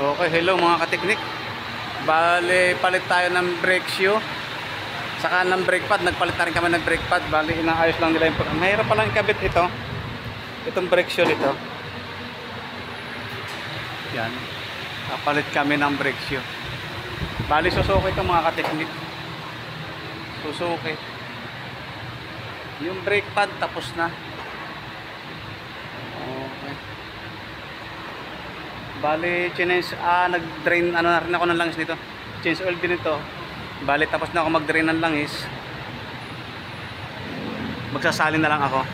Okay, hello mga kateknik. Bale, palit tayo ng brake shoe. Saka ng brake pad, nagpalit na rin kami ng brake pad. Bale, inaayos lang nila yung mahirap pa lang ikabit ito. Itong brake shoe nito. Yan. Palit kami ng brake shoe. Bale, Suzuki ito mga kateknik. Suzuki. Yung brake pad tapos na. Okay. Bali, nag-drain, na rin ako ng langis nito. Change oil din ito. Bali, tapos na ako mag-drain ng langis. Magsasalin na lang ako.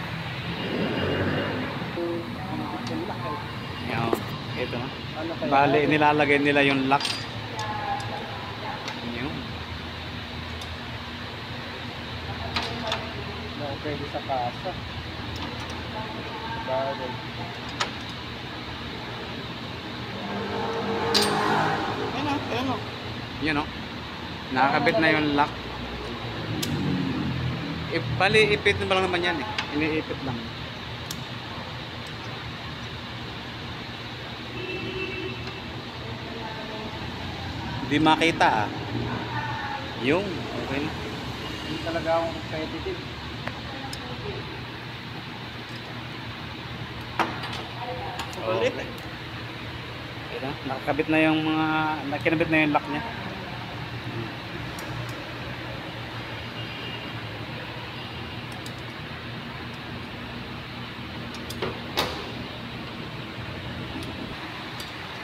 Yan, ito na. Bali, nilalagay nila yung lock. Yun. Pwede sa kasa. Bagay. Ayun o. Yun o. Nakakabit na yung lock. Bali, ipit na ba lang naman yan eh. Iniipit lang. Hindi makita ah. Yung, okay na. Hindi talaga akong competitive. Okay. Ito, nakakabit na yung nakinabit na yung lock niya.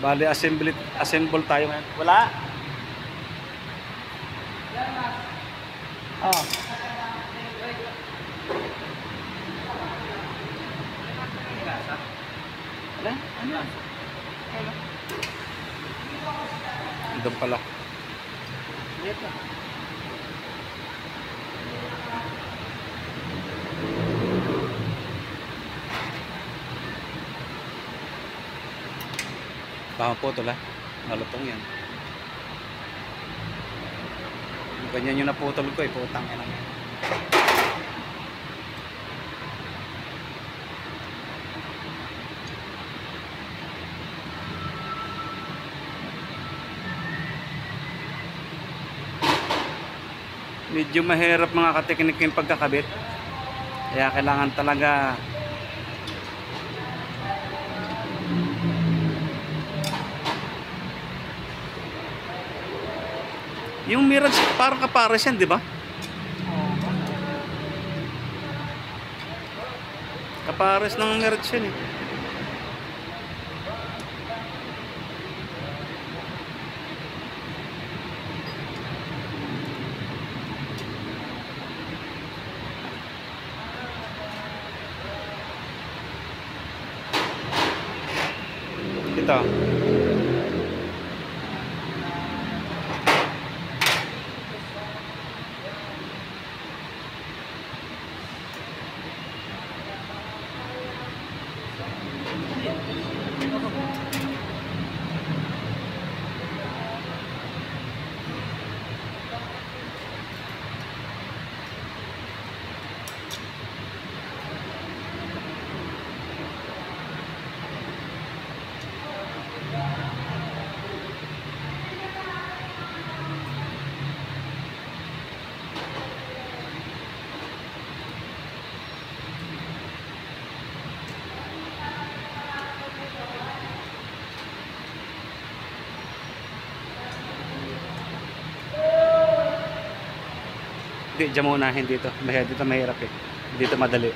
Bali, assemble tayo ngayon. Wala. Oh. Wala? Ano? Doon pala. Dito. Baka po ito la. Malutong yan. Ganyan yung naputol ko eh. Putang ina. Medyo mahirap mga kateknik yung pagkakabit. Kaya kailangan talaga yung Mirage parang kapares yan, di ba? Kapares ng Mirage yan eh. Ito. Hindi, dyan muna, hindi dito. Dito mahirap eh. Dito madali.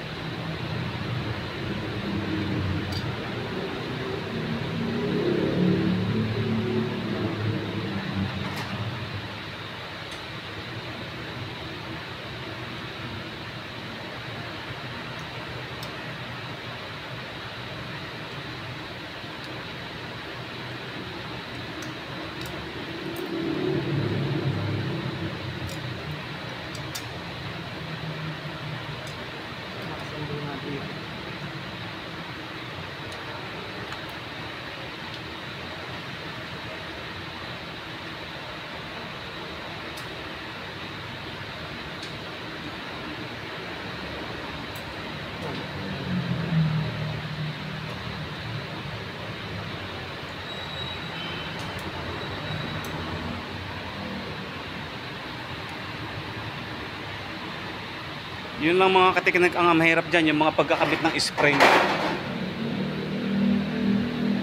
Yun lang mga kateknik ang mahirap dyan, yung mga pagkakabit ng spring.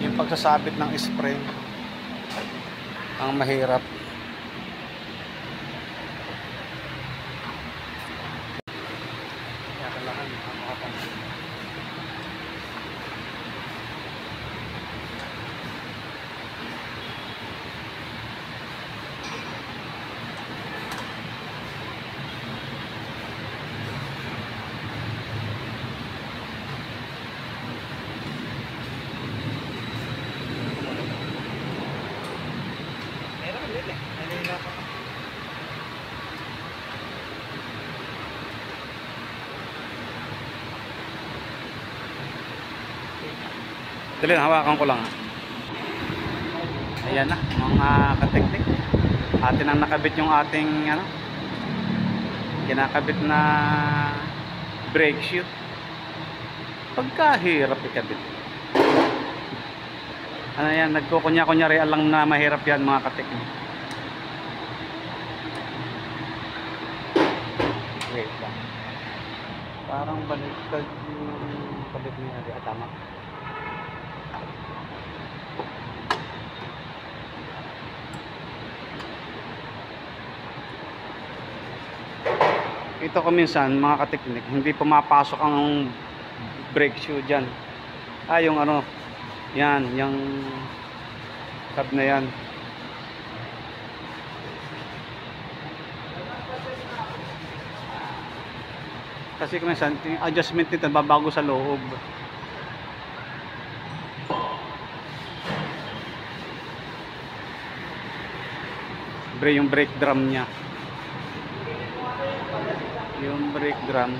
Yung pagsasabit ng spring ang mahirap. Kaya kailangan makapangin. Meron din eh. Nalilapa ka. Dali, hawakan ko lang. Ayan na, mga kateknik. Atin ang nakabit yung ating ano, kinakabit na brake shoe. Pagkahirap ikabit. Ano yan, nagkukunya-kunyari alang na mahirap yan mga kateknik. Wait lang. Parang baliktad yung kabit niya. Tama. Ito ko minsan mga kateknik, hindi pumapasok ang brake shoe dyan. Yung ano, yan, yung tab na yan. Kasi minsan, yung adjustment nito babago sa loob. Yung brake drum niya. Yung brake drum.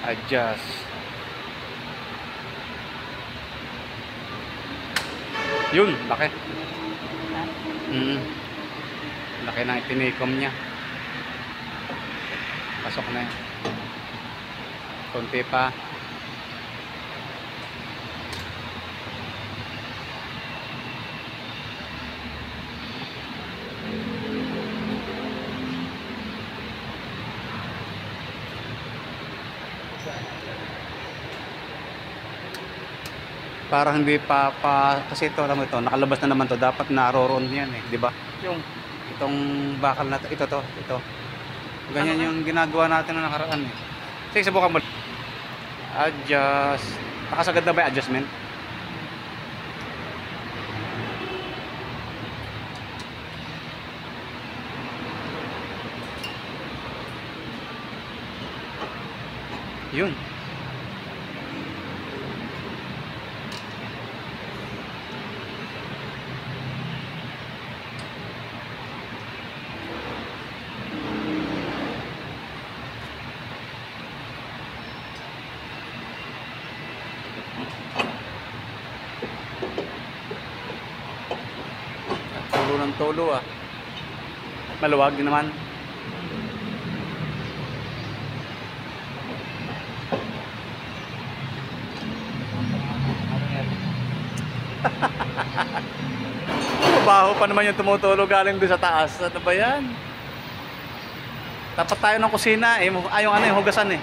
Adjust. Yun, laki. Laki ng itinikom niya. Pasok na yun. Konti pa. Parang hindi pa kasi ito, alam mo ito, nakalabas na naman to, dapat naroon yan eh, di ba? Yung Itong bakal na to, ito. Ganyan yung ginagawa natin na nakaraan eh. Sige, subukan mo. Adjust. Nakasagad na ba yung adjustment? Yun. Tulo ng tulo ah. Maluwag din naman. Mabaho pa naman yung tumutulo galing doon sa taas. Ano ba yan? Tapat tayo ng kusina eh. Yung ano yung hugasan eh.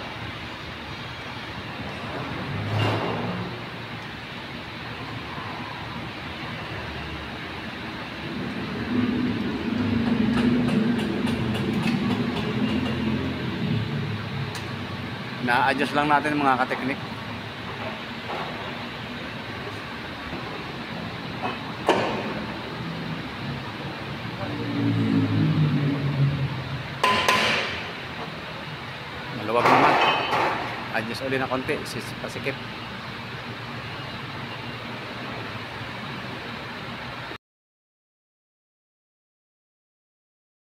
Na-adjust lang natin mga kateknik. Maluwag naman. Adjust ulit na konti. Pasikip.